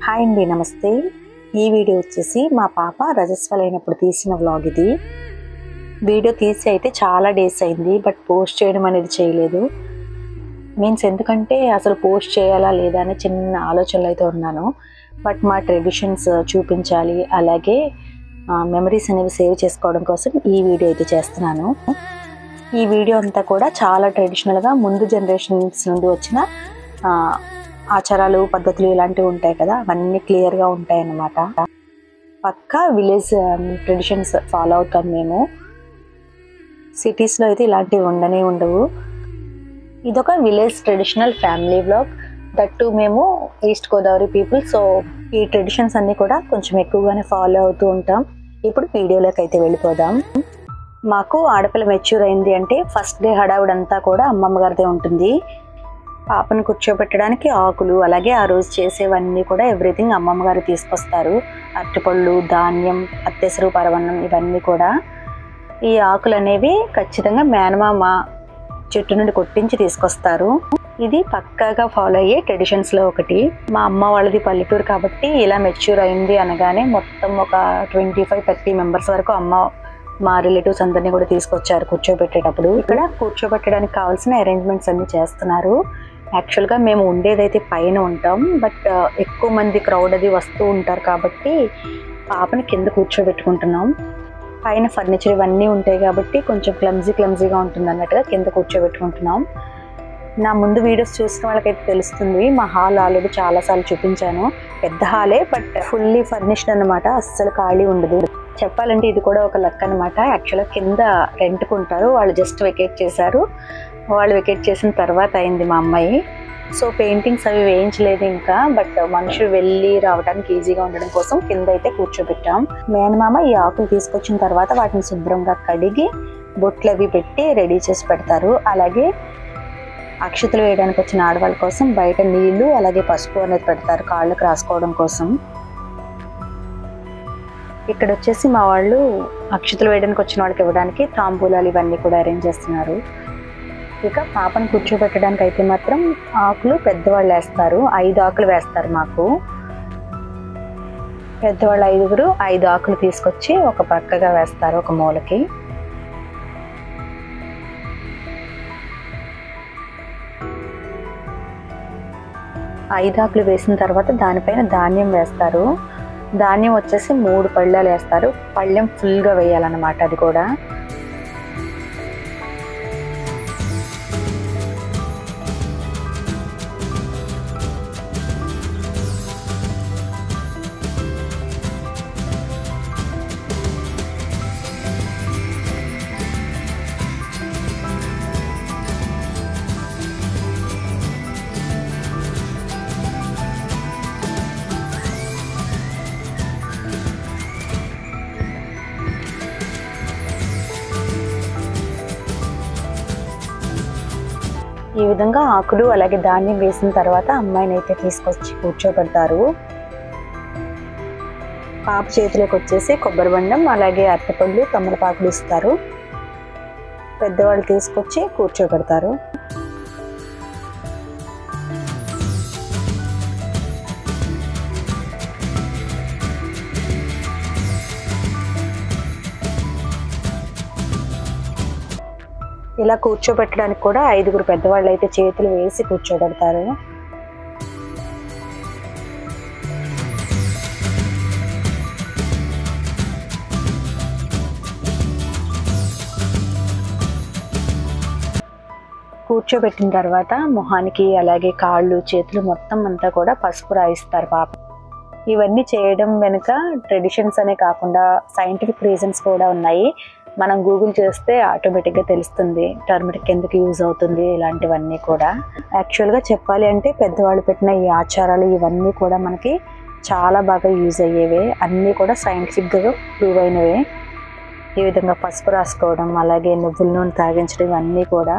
Hi అండి, నమస్తే. ఈ వీడియో వచ్చేసి మా పాప రజస్వలైనప్పుడు తీసిన వ్లాగ్ ఇది. వీడియో తీసి అయితే చాలా డేస్ అయింది, బట్ పోస్ట్ చేయడం అనేది చేయలేదు. మీన్స్ ఎందుకంటే అసలు పోస్ట్ చేయాలా లేదా అనే చిన్న ఆలోచనలు అయితే ఉన్నాను. బట్ మా ట్రెడిషన్స్ చూపించాలి, అలాగే మెమరీస్ అనేవి సేవ్ చేసుకోవడం కోసం ఈ వీడియో అయితే చేస్తున్నాను. ఈ వీడియో అంతా కూడా చాలా ట్రెడిషనల్గా ముందు జనరేషన్స్ నుండి వచ్చిన ఆచారాలు, పద్ధతులు ఇలాంటివి ఉంటాయి కదా, అవన్నీ క్లియర్గా ఉంటాయి అన్నమాట. పక్కా విలేజ్ ట్రెడిషన్స్ ఫాలో అవుతాం మేము. సిటీస్లో అయితే ఇలాంటివి ఉండవు. ఇదొక village traditional family vlog. That మేము ఈస్ట్ గోదావరి పీపుల్, సో ఈ ట్రెడిషన్స్ అన్నీ కూడా కొంచెం ఎక్కువగానే ఫాలో అవుతూ ఉంటాం. ఇప్పుడు వీడియోలోకి అయితే వెళ్ళిపోదాం. మాకు ఆడపిల్ల మెచ్యూర్ అయింది అంటే ఫస్ట్ డే హడావుడంతా కూడా అమ్మమ్మ గారిదే ఉంటుంది. పాపను కూర్చోబెట్టడానికి ఆకులు, అలాగే ఆ రోజు చేసేవన్నీ కూడా ఎవ్రీథింగ్ అమ్మమ్మ గారు తీసుకొస్తారు. అరటిపళ్ళు, ధాన్యం, అత్తెసరు, పరవన్నం ఇవన్నీ కూడా. ఈ ఆకులు అనేవి ఖచ్చితంగా మేనమామ చెట్టు నుండి కొట్టించి తీసుకొస్తారు. ఇది పక్కాగా ఫాలో అయ్యే ట్రెడిషన్స్లో ఒకటి. మా అమ్మ వాళ్ళది పల్లెటూరు కాబట్టి ఇలా మెచ్యూర్ అయింది అనగానే మొత్తం ఒక 25-30 మెంబర్స్ వరకు అమ్మ మా రిలేటివ్స్ అందరినీ కూడా తీసుకొచ్చారు కూర్చోబెట్టేటప్పుడు. ఇక్కడ కూర్చోబెట్టడానికి కావాల్సిన అరేంజ్మెంట్స్ అన్ని చేస్తున్నారు. యాక్చువల్గా మేము ఉండేదైతే పైన ఉంటాం, బట్ ఎక్కువ మంది క్రౌడ్ అది వస్తూ ఉంటారు కాబట్టి పాపని కింద కూర్చోబెట్టుకుంటున్నాం. పైన ఫర్నిచర్ ఇవన్నీ ఉంటాయి కాబట్టి కొంచెం క్లమ్జీగా ఉంటుంది అన్నట్టుగా కింద కూర్చోబెట్టుకుంటున్నాం. నా ముందు వీడియోస్ చూసిన వాళ్ళకైతే తెలుస్తుంది, మా హాల్ ఆల్రెడీ చాలాసార్లు చూపించాను. పెద్ద హాలే, బట్ ఫుల్లీ ఫర్నిష్డ్ అన్నమాట, అస్సలు ఖాళీ ఉండదు. చెప్పాలంటే ఇది కూడా ఒక లక్ అనమాట. యాక్చువల్గా కింద రెంట్కుంటారు, వాళ్ళు జస్ట్ వెకేట్ చేశారు. వాళ్ళు వెకేట్ చేసిన తర్వాత అయింది మా అమ్మాయి. సో పెయింటింగ్స్ అవి వేయించలేదు ఇంకా, బట్ మనుషులు వెళ్ళి రావడానికి ఈజీగా ఉండడం కోసం కింద అయితే కూర్చోబెట్టాం. మేనమామ ఈ ఆకులు తీసుకొచ్చిన తర్వాత వాటిని శుభ్రంగా కడిగి బొట్లు అవి పెట్టి రెడీ చేసి పెడతారు. అలాగే అక్షతలు వేయడానికి వచ్చిన ఆడవాళ్ళ కోసం బయట నీళ్లు, అలాగే పసుపు అనేది పెడతారు కాళ్ళకు రాసుకోవడం కోసం. ఇక్కడ వచ్చేసి మా వాళ్ళు అక్షతలు వేయడానికి వచ్చిన వాళ్ళకి ఇవ్వడానికి తాంబూలాలు ఇవన్నీ కూడా అరేంజ్ చేస్తున్నారు. ఇక పాపను కూర్చోబెట్టడానికి అయితే మాత్రం ఆకులు పెద్దవాళ్ళు వేస్తారు. 5 ఆకులు వేస్తారు మాకు. పెద్దవాళ్ళు 5 ఆకులు తీసుకొచ్చి ఒక పక్కగా వేస్తారు, ఒక మూలకి. ఐదు ఆకులు వేసిన తర్వాత దానిపైన ధాన్యం వేస్తారు. ధాన్యం వచ్చేసి 3 పళ్ళాలు వేస్తారు. పళ్ళెం ఫుల్గా వేయాలన్నమాట. అది కూడా ఈ విధంగా ఆకులు అలాగే ధాన్యం వేసిన తర్వాత అమ్మాయిని అయితే తీసుకొచ్చి కూర్చోబెడతారు. పాప చేతిలోకి వచ్చేసి కొబ్బరి బండం, అలాగే అరటిపళ్ళు, తమలపాకులు ఇస్తారు. పెద్దవాళ్ళు తీసుకొచ్చి కూర్చోబెడతారు. ఇలా కూర్చోబెట్టడానికి కూడా 5 పెద్దవాళ్ళు అయితే చేతులు వేసి కూర్చోబెడతారు. కూర్చోబెట్టిన తర్వాత మొహానికి అలాగే కాళ్ళు, చేతులు మొత్తం అంతా కూడా పసుపు రాయిస్తారు పాప. ఇవన్నీ చేయడం వెనుక ట్రెడిషన్స్ అనే కాకుండా సైంటిఫిక్ రీజన్స్ కూడా ఉన్నాయి. మనం గూగుల్ చేస్తే ఆటోమేటిక్గా తెలుస్తుంది టర్మరిక్ ఎందుకు యూజ్ అవుతుంది, ఇలాంటివన్నీ కూడా. యాక్చువల్గా చెప్పాలి అంటే పెద్దవాళ్ళు పెట్టిన ఈ ఆచారాలు ఇవన్నీ కూడా మనకి చాలా బాగా యూజ్ అయ్యేవే. అన్నీ కూడా సైంటిఫిక్గా ప్రూవ్ అయినవే. ఈ విధంగా పసుపు రాసుకోవడం, అలాగే నువ్వుల నూనె తాగించడం, ఇవన్నీ కూడా.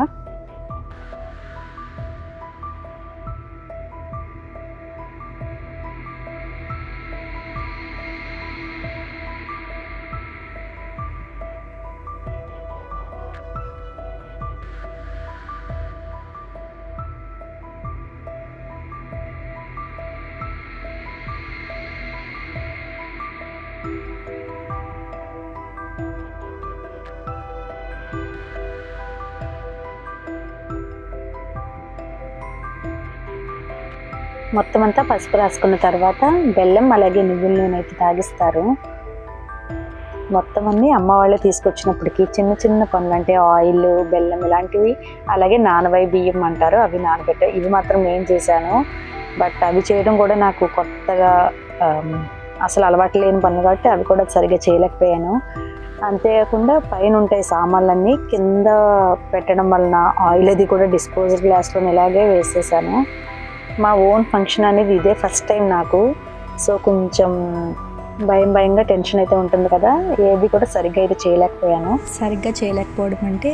మొత్తం అంతా పసుపు రాసుకున్న తర్వాత బెల్లం అలాగే నువ్వుల నూనె అయితే తాగిస్తారు. మొత్తం అన్నీ అమ్మ వాళ్ళే తీసుకొచ్చినప్పటికీ చిన్న చిన్న పనులు అంటే ఆయిల్, బెల్లం ఇలాంటివి, అలాగే నానబై బియ్యం అంటారు అవి నానబెట్టారు. ఇవి మాత్రం నేను చేశాను. బట్ అవి చేయడం కూడా నాకు కొత్తగా అసలు అలవాటు లేని పనులు కాబట్టి అవి కూడా సరిగ్గా చేయలేకపోయాను. అంతేకాకుండా పైన ఉంటాయి సామాన్లన్నీ కింద పెట్టడం వలన ఆయిల్ అది కూడా డిస్పోజల్ గ్లాస్లో ఇలాగే వేసేసాను. మా ఓన్ ఫంక్షన్ అనేది ఇదే ఫస్ట్ టైం నాకు. సో కొంచెం భయంగా టెన్షన్ అయితే ఉంటుంది కదా, ఏది కూడా సరిగ్గా అయితే చేయలేకపోయాను. సరిగ్గా చేయలేకపోవడం అంటే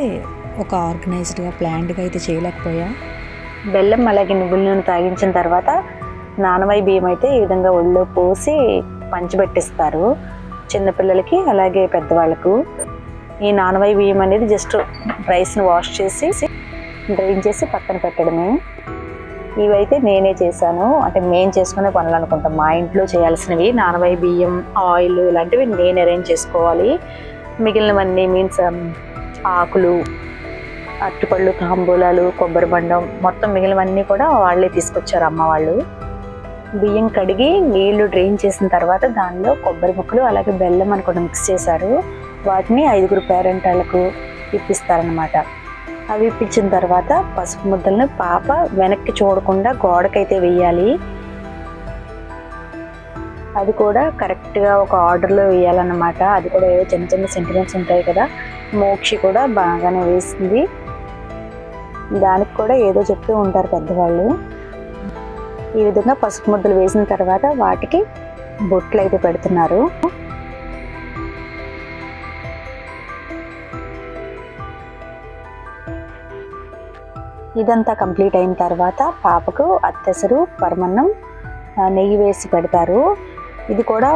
ఒక ఆర్గనైజ్డ్గా ప్లాన్డ్గా అయితే చేయలేకపోయా. బెల్లం అలాగే నువ్వుల నూనె తాగించిన తర్వాత నానబై బియ్యం అయితే ఈ విధంగా ఒళ్ళో పోసి పంచిపెట్టిస్తారు చిన్నపిల్లలకి అలాగే పెద్దవాళ్ళకు. ఈ నానబై బియ్యం అనేది జస్ట్ రైస్ని వాష్ చేసి డ్రైన్ చేసి పక్కన పెట్టడమే. ఇవైతే నేనే చేశాను, అంటే మేము చేసుకునే పనులు అనుకుంటాం. మా ఇంట్లో చేయాల్సినవి నానబై బియ్యం, ఆయిల్ ఇలాంటివి నేను అరేంజ్ చేసుకోవాలి. మిగిలినవన్నీ మీన్స్ ఆకులు, అరటిపళ్ళు, తాంబూలాలు, కొబ్బరి బండం మొత్తం మిగిలినవన్నీ కూడా వాళ్ళే తీసుకొచ్చారు అమ్మ వాళ్ళు. బియ్యం కడిగి నీళ్లు డ్రైన్ చేసిన తర్వాత దానిలో కొబ్బరి ముక్కలు అలాగే బెల్లం అని కూడా మిక్స్ చేశారు. వాటిని 5 పేరెంటాళ్ళకు ఇప్పిస్తారనమాట. అవి ఇప్పించిన తర్వాత పసుపు ముద్దలను పాప వెనక్కి చూడకుండా గోడకైతే వేయాలి. అది కూడా కరెక్ట్గా ఒక ఆర్డర్లో వేయాలన్నమాట. అది కూడా ఏవో చిన్న చిన్న సెంటిమెంట్స్ ఉంటాయి కదా. మోక్షి కూడా బాగానే వేసింది. దానికి కూడా ఏదో చెప్తూ ఉంటారు పెద్దవాళ్ళు. ఈ విధంగా పసుపు ముద్దలు వేసిన తర్వాత వాటికి బొట్లు అయితే పెడుతున్నారు. ఇదంతా కంప్లీట్ అయిన తర్వాత పాపకు అత్తెసరు, పరమన్నం, నెయ్యి వేసి పెడతారు. ఇది కూడా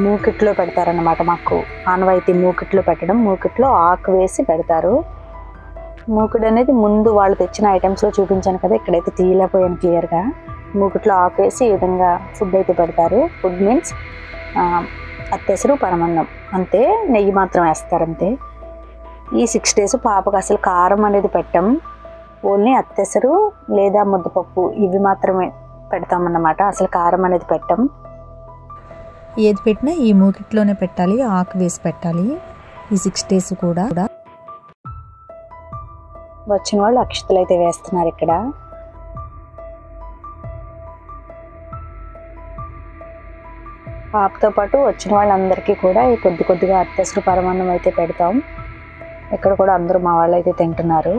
మూకిట్లో పెడతారన్నమాట. మాకు ఆనవాయితీ మూకిట్లో పెట్టడం. మూకిట్లో ఆకు వేసి పెడతారు. మూకుడు అనేది ముందు వాళ్ళు తెచ్చిన ఐటమ్స్లో చూపించాను కదా, ఇక్కడైతే తీయలేకపోయాను క్లియర్గా. మూకిట్లో ఆకు వేసి ఈ విధంగా ఫుడ్ అయితే పెడతారు. ఫుడ్ మీన్స్ అత్తెసరు, పరమన్నం అంతే, నెయ్యి మాత్రం వేస్తారంతే. ఈ 6 days పాపకు అసలు కారం అనేది పెట్టం. ఓన్లీ అత్తెసరు లేదా ముద్దపప్పు ఇవి మాత్రమే పెడతామన్నమాట. అసలు కారం అనేది పెట్టం. ఏది పెట్టినా ఈ మూకిట్లోనే పెట్టాలి, ఆకు వేసి పెట్టాలి. ఈ 6 days కూడా. వచ్చిన వాళ్ళు అక్షతలు అయితే వేస్తున్నారు ఇక్కడ. పాపతో పాటు వచ్చిన వాళ్ళందరికీ కూడా కొద్దిగా అత్తెసరు, పరమాన్నం అయితే పెడతాం. ఇక్కడ కూడా అందరూ మా వాళ్ళు అయితే తింటున్నారు.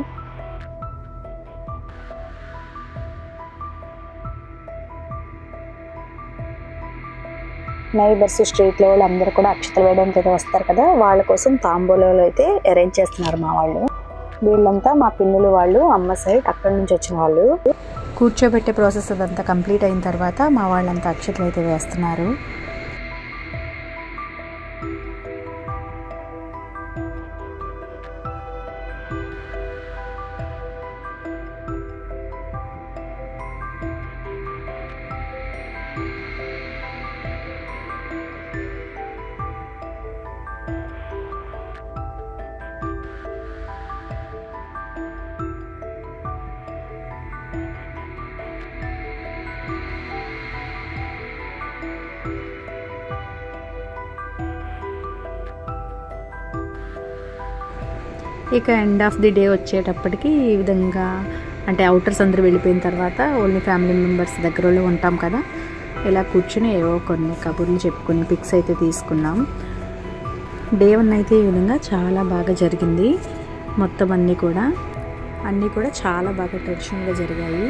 నైబర్స్, స్ట్రీట్లో వాళ్ళు అందరూ కూడా అక్షతలు వేయడానికి అయితే వస్తారు కదా, వాళ్ళ కోసం తాంబూలాలు అయితే అరేంజ్ చేస్తున్నారు మా వాళ్ళు. వీళ్ళంతా మా పిన్నులు వాళ్ళు, అమ్మ సైడ్ అక్కడి నుంచి వచ్చిన వాళ్ళు. కూర్చోబెట్టే ప్రాసెస్ అదంతా కంప్లీట్ అయిన తర్వాత మా వాళ్ళంతా అక్షతలు అయితే వేస్తున్నారు. ఇక ఎండ్ ఆఫ్ ది డే వచ్చేటప్పటికి ఈ విధంగా అంటే అవుటర్స్ అందరూ వెళ్ళిపోయిన తర్వాత ఓన్లీ ఫ్యామిలీ మెంబర్స్ దగ్గరలో ఉంటాం కదా, ఇలా కూర్చుని ఏవో కొన్ని కబుర్లు చెప్పుకుని పిక్స్ అయితే తీసుకున్నాం. డే 1 అయితే ఈ విధంగా చాలా బాగా జరిగింది. మొత్తం అన్నీ కూడా చాలా బాగా ట్రెడిషనల్గా జరిగాయి.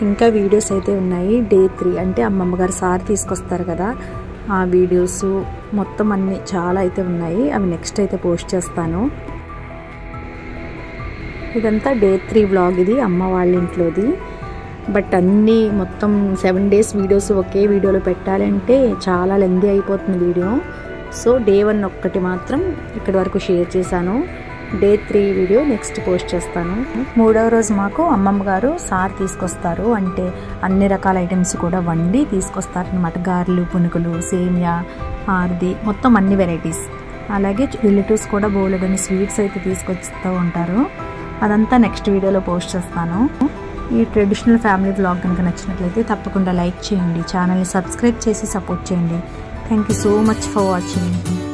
ఇంకా వీడియోస్ అయితే ఉన్నాయి. డే 3 అంటే అమ్మమ్మ గారు సారి తీసుకొస్తారు కదా, ఆ వీడియోస్ మొత్తం అన్నీ చాలా అయితే ఉన్నాయి. అవి నెక్స్ట్ అయితే పోస్ట్ చేస్తాను. ఇదంతా డే 3 వ్లాగ్. ఇది అమ్మ వాళ్ళ ఇంట్లోది. బట్ అన్నీ మొత్తం 7 days వీడియోస్ ఒకే వీడియోలో పెట్టాలంటే చాలా లెందీ అయిపోతుంది వీడియో. సో డే 1 ఒక్కటి మాత్రం ఇక్కడి వరకు షేర్ చేశాను. డే 3 వీడియో నెక్స్ట్ పోస్ట్ చేస్తాను. 3వ రోజు మాకు అమ్మమ్మ గారు సారి తీసుకొస్తారు. అంటే అన్ని రకాల ఐటమ్స్ కూడా వండి తీసుకొస్తారనమాట. గారెలు, పునుకులు, సేమియా, ఆర్ది మొత్తం అన్ని వెరైటీస్. అలాగే రిలేటివ్స్ కూడా బోలెడని స్వీట్స్ అయితే తీసుకొస్తూ ఉంటారు. అదంతా నెక్స్ట్ వీడియోలో పోస్ట్ చేస్తాను. ఈ ట్రెడిషనల్ ఫ్యామిలీ వ్లాగ్ కనుక నచ్చినట్లయితే తప్పకుండా లైక్ చేయండి, ఛానల్ని సబ్స్క్రైబ్ చేసి సపోర్ట్ చేయండి. Thank you so much for watching.